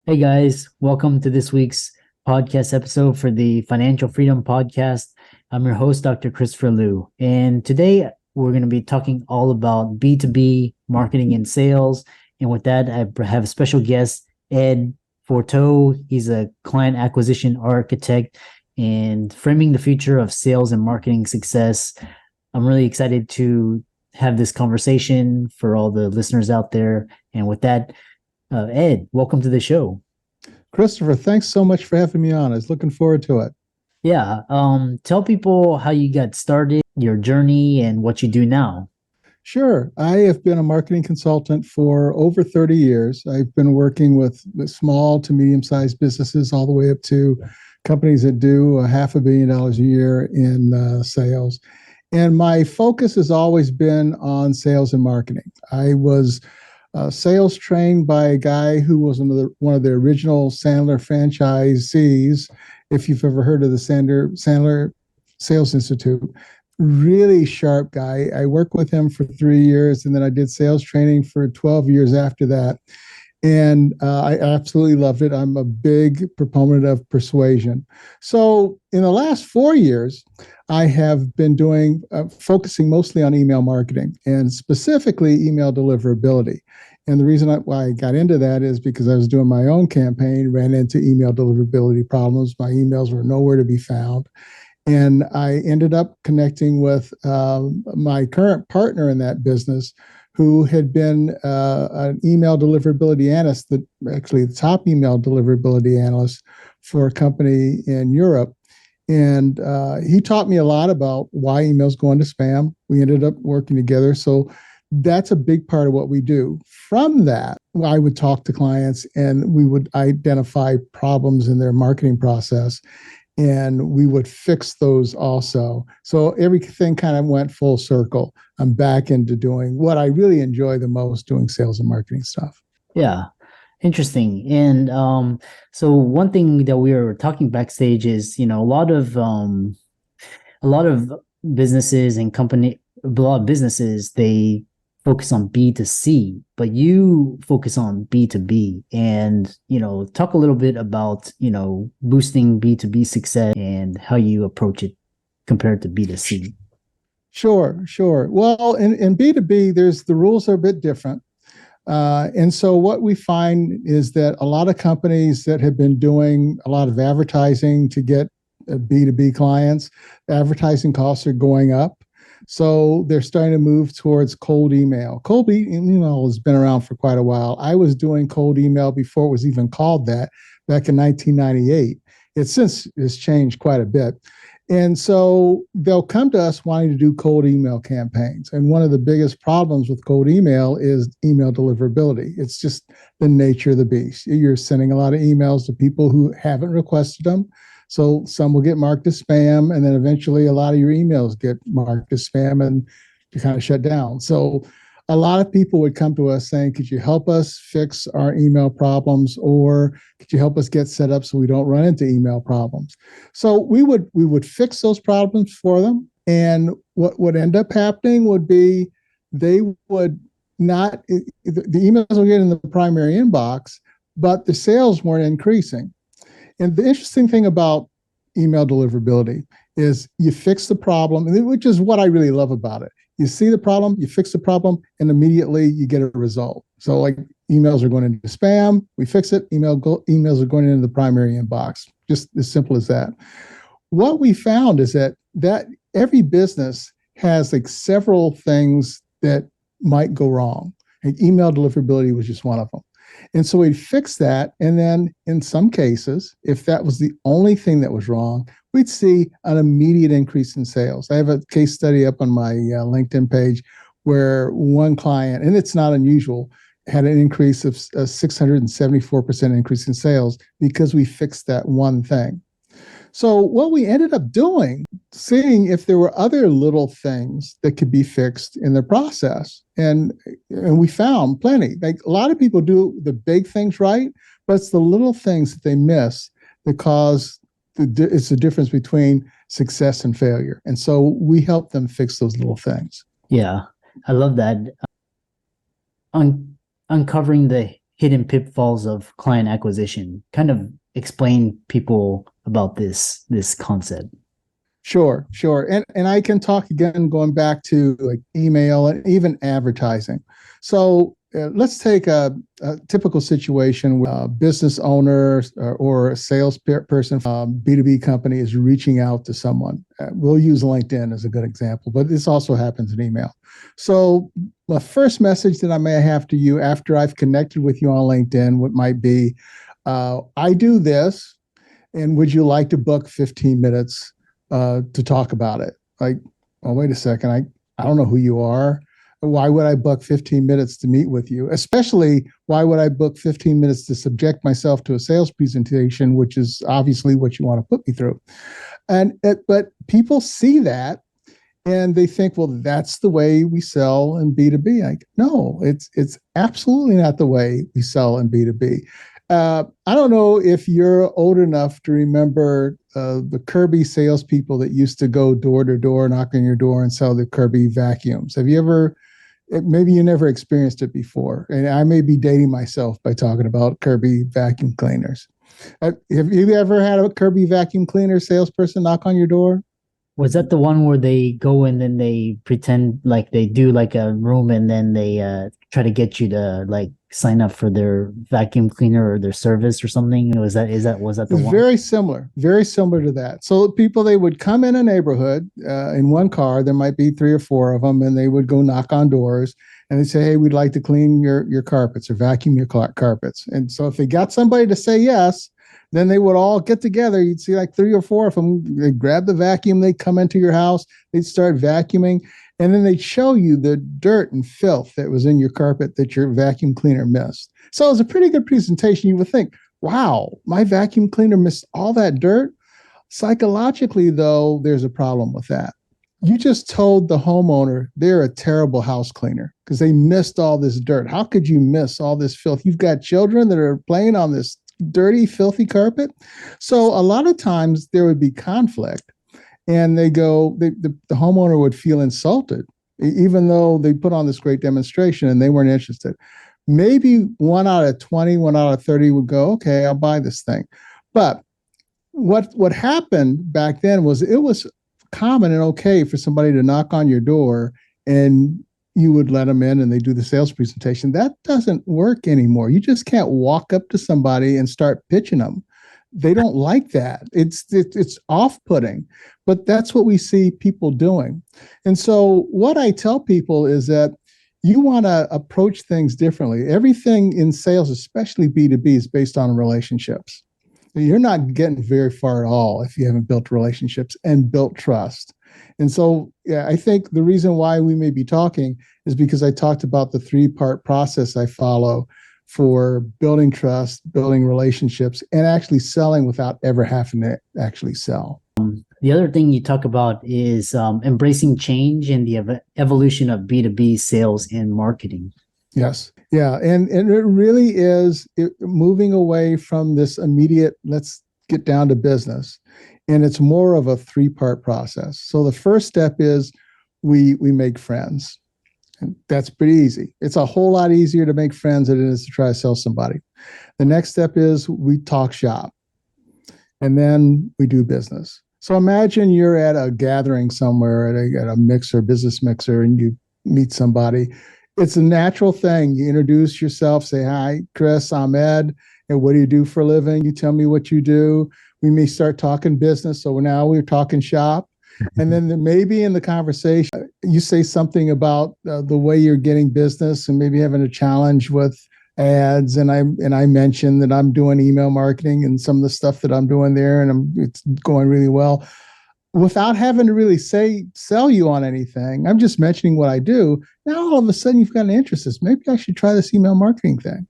Hey guys, welcome to this week's podcast episode for the Financial Freedom Podcast. I'm your host, Dr. Christopher Liu, and today we're going to be talking all about B2B marketing and sales. And with that, I have a special guest, Ed Forteau. He's a client acquisition architect and framing the future of sales and marketing success. I'm really excited to have this conversation for all the listeners out there. And with that, Ed, welcome to the show. Christopher, thanks so much for having me on. I was looking forward to it. Yeah, tell people how you got started, your journey, and what you do now. Sure. I have been a marketing consultant for over 30 years. I've been working with small to medium-sized businesses all the way up to companies that do $500 million a year in sales. And my focus has always been on sales and marketing. I was sales trained by a guy who was one of the original Sandler franchisees. If you've ever heard of the Sandler Sales Institute, really sharp guy. I worked with him for 3 years, and then I did sales training for 12 years after that. And I absolutely loved it. I'm a big proponent of persuasion. So in the last 4 years, I have been focusing mostly on email marketing and specifically email deliverability. And the reason why I got into that is because I was doing my own campaign, ran into email deliverability problems. My emails were nowhere to be found. And I ended up connecting with my current partner in that business, who had been an email deliverability analyst, actually the top email deliverability analyst for a company in Europe. And he taught me a lot about why emails go into spam. We ended up working together. So that's a big part of what we do. From that, I would talk to clients and we would identify problems in their marketing process and we would fix those also. So everything kind of went full circle. I'm back into doing what I really enjoy the most, doing sales and marketing stuff. Yeah, interesting. And so one thing that we were talking backstage is, a lot of businesses and a lot of businesses, they focus on B2C, but you focus on B2B. And, talk a little bit about, boosting B2B success and how you approach it compared to B2C. Sure. Well, in B2B, the rules are a bit different. And so what we find is that a lot of companies that have been doing a lot of advertising to get B2B clients, advertising costs are going up. So they're starting to move towards cold email. Cold email has been around for quite a while. I was doing cold email before it was even called that back in 1998. It since has changed quite a bit. And so they'll come to us wanting to do cold email campaigns. And one of the biggest problems with cold email is email deliverability. It's just the nature of the beast. You're sending a lot of emails to people who haven't requested them. So some will get marked as spam, and then eventually a lot of your emails get marked as spam and you kind of shut down. So a lot of people would come to us saying, could you help us fix our email problems, or could you help us get set up so we don't run into email problems? So we would fix those problems for them. And what would end up happening would be they would not, the emails would get in the primary inbox, but the sales weren't increasing. And the interesting thing about email deliverability is you fix the problem, which is what I really love about it. You see the problem, you fix the problem, and immediately you get a result. So like emails are going into spam, we fix it, emails are going into the primary inbox. Just as simple as that. What we found is that every business has like several things that might go wrong. And email deliverability was just one of them. And so we'd fix that. And then in some cases, if that was the only thing that was wrong, we'd see an immediate increase in sales. I have a case study up on my LinkedIn page where one client, and it's not unusual, had an increase of a 674% increase in sales because we fixed that one thing. So what we ended up doing, seeing if there were other little things that could be fixed in the process. And we found plenty. Like a lot of people do the big things right, but it's the little things that they miss that cause it's the difference between success and failure. And so we help them fix those little things. Yeah, I love that. Uncovering the hidden pitfalls of client acquisition. Kind of explain people about this concept. Sure. And I can talk again, going back to like email and even advertising. So let's take a typical situation where a business owner or a salesperson from a B2B company is reaching out to someone. We'll use LinkedIn as a good example, but this also happens in email. So the first message that I may have to you after I've connected with you on LinkedIn, what might be, I do this, and would you like to book 15 minutes to talk about it? Like, oh, wait a second. I don't know who you are. Why would I book 15 minutes to meet with you? Especially, why would I book 15 minutes to subject myself to a sales presentation, which is obviously what you want to put me through? But people see that and they think, well, that's the way we sell in B2B. Like, no, it's absolutely not the way we sell in B2B. I don't know if you're old enough to remember the Kirby salespeople that used to go door to door, knock on your door and sell the Kirby vacuums. Have you ever, maybe you never experienced it before, and I may be dating myself by talking about Kirby vacuum cleaners. Have you ever had a Kirby vacuum cleaner salesperson knock on your door? Was that the one where they go and then they pretend like they do like a room and then they try to get you to like sign up for their vacuum cleaner or their service or something? Was that the one? Very similar to that. So people, they would come in a neighborhood in one car. There might be 3 or 4 of them, and they would go knock on doors and they say, "Hey, we'd like to clean your carpets or vacuum your carpets." And so if they got somebody to say yes, then they would all get together. You'd see like 3 or 4 of them. They'd grab the vacuum. They'd come into your house. They'd start vacuuming. And then they'd show you the dirt and filth that was in your carpet that your vacuum cleaner missed. So it was a pretty good presentation. You would think, wow, my vacuum cleaner missed all that dirt. Psychologically, though, there's a problem with that. You just told the homeowner they're a terrible house cleaner because they missed all this dirt. How could you miss all this filth? You've got children that are playing on this dirty, filthy carpet. So a lot of times there would be conflict, and the homeowner would feel insulted, even though they put on this great demonstration and they weren't interested. Maybe 1 out of 20, 1 out of 30 would go, okay, I'll buy this thing. But what happened back then was it was common and okay for somebody to knock on your door and you would let them in and they do the sales presentation. That doesn't work anymore. You just can't walk up to somebody and start pitching them. They don't like that. It's off-putting, but that's what we see people doing. And so what I tell people is that you want to approach things differently. Everything in sales, especially B2B, is based on relationships. You're not getting very far at all if you haven't built relationships and built trust. And so, yeah, I think the reason why we may be talking is because I talked about the 3-part process I follow for building trust, building relationships, and actually selling without ever having to actually sell. The other thing you talk about is embracing change and the evolution of B2B sales and marketing. Yes. Yeah. And it really is moving away from this immediate, let's get down to business. And it's more of a 3-part process. So the first step is we make friends. And that's pretty easy. It's a whole lot easier to make friends than it is to try to sell somebody. The next step is we talk shop. And then we do business. So imagine you're at a gathering somewhere at a mixer, business mixer, and you meet somebody. It's a natural thing. You introduce yourself, say, "Hi, Chris, I'm Ed. And what do you do for a living?" You tell me what you do. We may start talking business. So now we're talking shop. And then maybe in the conversation, you say something about the way you're getting business and maybe having a challenge with ads. And I mentioned that I'm doing email marketing and some of the stuff that I'm doing there, and it's going really well. Without having to really sell you on anything, I'm just mentioning what I do. Now all of a sudden you've got an interest. Maybe I should try this email marketing thing.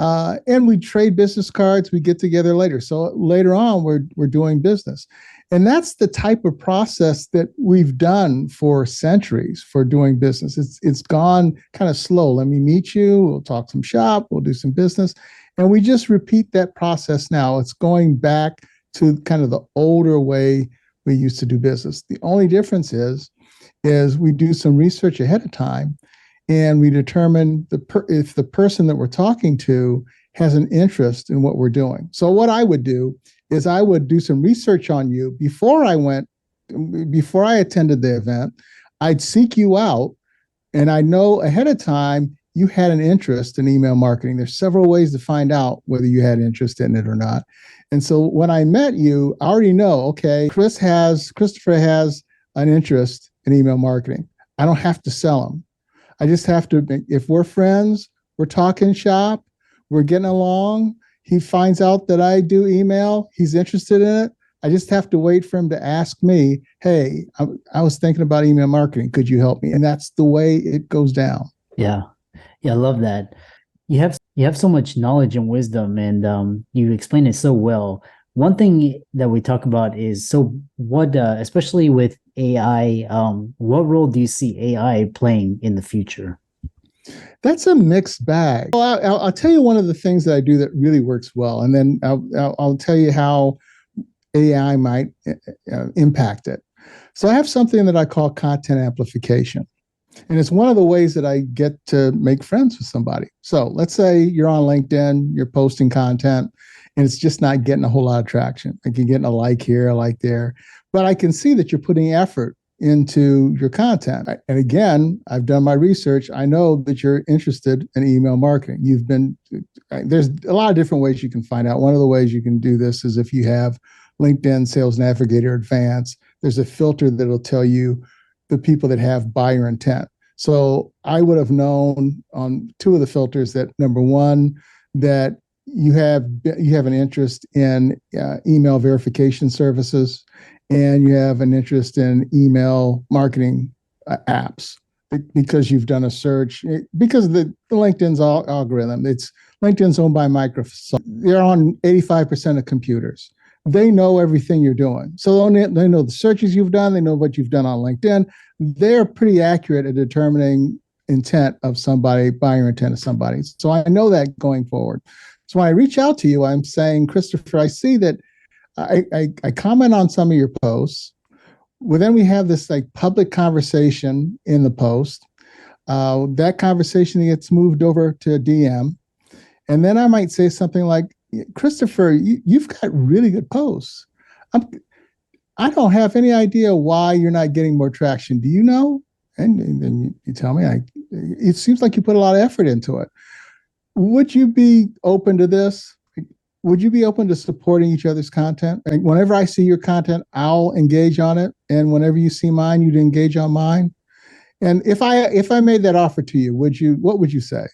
And we trade business cards. We get together later. So later on, we're doing business. And that's the type of process that we've done for centuries for doing business. It's gone kind of slow. Let me meet you. We'll talk some shop. We'll do some business. And we just repeat that process now. It's going back to kind of the older way we used to do business. The only difference is we do some research ahead of time. and we determine if the person that we're talking to has an interest in what we're doing. So what I would do is I would do some research on you before I attended the event. I'd seek you out, and I know ahead of time you had an interest in email marketing. There's several ways to find out whether you had interest in it or not. And so when I met you, I already know, okay, Christopher has an interest in email marketing. I don't have to sell him. I just have to, if we're friends, we're talking shop, we're getting along, he finds out that I do email, he's interested in it. I just have to wait for him to ask me, hey, I was thinking about email marketing. Could you help me? And that's the way it goes down. Yeah. Yeah, I love that. You have so much knowledge and wisdom, and you explain it so well. One thing that we talk about is, so what, especially with AI, what role do you see AI playing in the future? That's a mixed bag. Well, I'll tell you one of the things that I do that really works well, and then I'll tell you how AI might impact it. So I have something that I call content amplification. And it's one of the ways that I get to make friends with somebody. So let's say you're on LinkedIn, you're posting content, and it's just not getting a whole lot of traction. Like you're getting a like here, a like there. But I can see that you're putting effort into your content. And again, I've done my research. I know that you're interested in email marketing. There's a lot of different ways you can find out. One of the ways you can do this is if you have LinkedIn Sales Navigator Advanced, there's a filter that'll tell you the people that have buyer intent. So I would have known on two of the filters that, number one, that you have an interest in email verification services, and you have an interest in email marketing apps because you've done a search, because of the LinkedIn's algorithm. LinkedIn's owned by Microsoft. They're on 85% of computers. They know everything you're doing. So they know the searches you've done. They know what you've done on LinkedIn. They're pretty accurate at determining intent of somebody, buyer intent of somebody. So I know that going forward. So when I reach out to you, I'm saying, Christopher, I see that I comment on some of your posts. Well, then we have this like public conversation in the post. That conversation gets moved over to a DM. And then I might say something like, Christopher, you've got really good posts. I don't have any idea why you're not getting more traction. Do you know? And then you tell me, it seems like you put a lot of effort into it. Would you be open to this? Would you be open to supporting each other's content? And whenever I see your content, I'll engage on it. And whenever you see mine, you'd engage on mine. And if I made that offer to you, what would you say?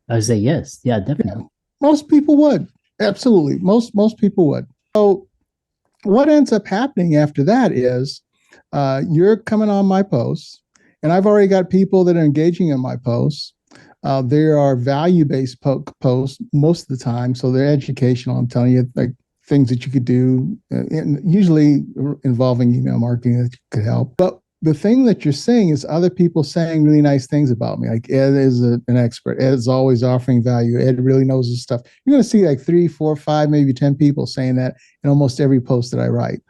I would say yes. Yeah, definitely. Yeah, most people would. Absolutely. Most people would. So what ends up happening after that is you're coming on my posts, and I've already got people that are engaging in my posts. There are value-based posts most of the time, so they're educational. I'm telling you, like things that you could do, usually involving email marketing that could help. But the thing that you're seeing is other people saying really nice things about me. Like Ed is an expert. Ed's always offering value. Ed really knows his stuff. You're going to see like 3, 4, 5, maybe 10 people saying that in almost every post that I write.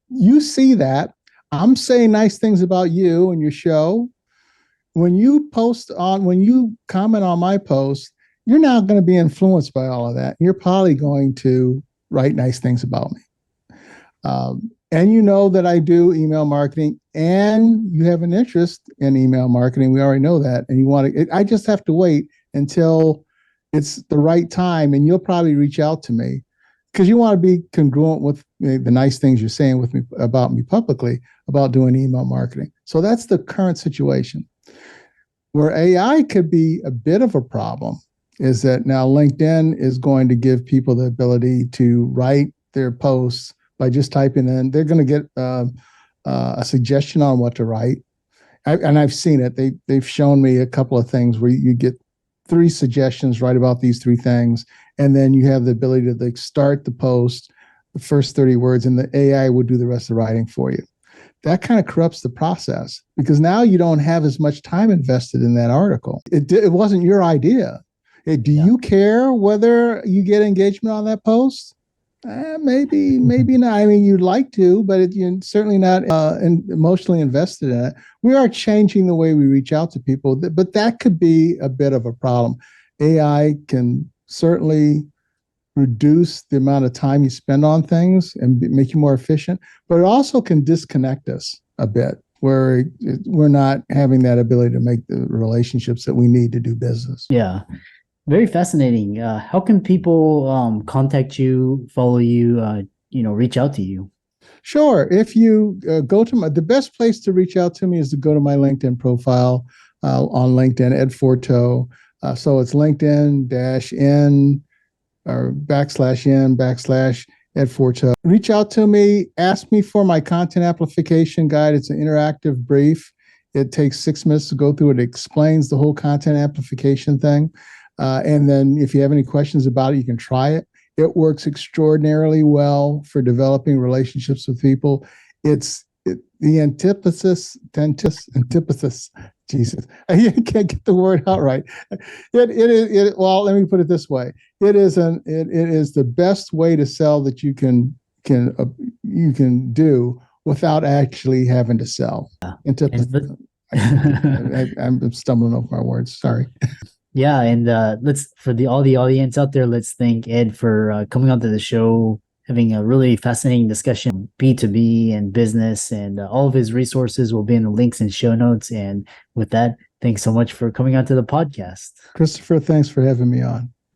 You see that. I'm saying nice things about you and your show. When you comment on my post, you're now going to be influenced by all of that. You're probably going to write nice things about me. And you know that I do email marketing, and you have an interest in email marketing. We already know that. And I just have to wait until it's the right time, and you'll probably reach out to me because you want to be congruent with the nice things you're saying with me about me publicly about doing email marketing. So that's the current situation. Where AI could be a bit of a problem is that now LinkedIn is going to give people the ability to write their posts by just typing in. They're going to get a suggestion on what to write. And I've seen it. They've shown me a couple of things where you get 3 suggestions, write about these 3 things, and then you have the ability to like start the post, the first 30 words, and the AI will do the rest of the writing for you. That kind of corrupts the process because now you don't have as much time invested in that article. It wasn't your idea. Do you care whether you get engagement on that post? Maybe not. I mean, you'd like to, but you're certainly not emotionally invested in it. We are changing the way we reach out to people, but that could be a bit of a problem. AI can certainly reduce the amount of time you spend on things and make you more efficient, but it also can disconnect us a bit where we're not having that ability to make the relationships that we need to do business. Yeah. Very fascinating. How can people contact you, follow you, reach out to you? Sure. If you go to the best place to reach out to me is to go to my LinkedIn profile on LinkedIn, Ed Forteau. So it's LinkedIn -n or /n/ Ed Forteau. Reach out to me, ask me for my content amplification guide. It's an interactive brief. It takes 6 minutes to go through. It explains the whole content amplification thing. And then if you have any questions about it, you can try it. It works extraordinarily well for developing relationships with people. It's the antithesis. Jesus, I can't get the word out right. Well, let me put it this way: it is the best way to sell that you can do without actually having to sell. Antithesis. I'm stumbling over my words. Sorry. Yeah, and let's for all the audience out there, let's thank Ed for coming onto the show, having a really fascinating discussion B2B and business, and all of his resources will be in the links and show notes. And with that, thanks so much for coming onto the podcast. Christopher, thanks for having me on.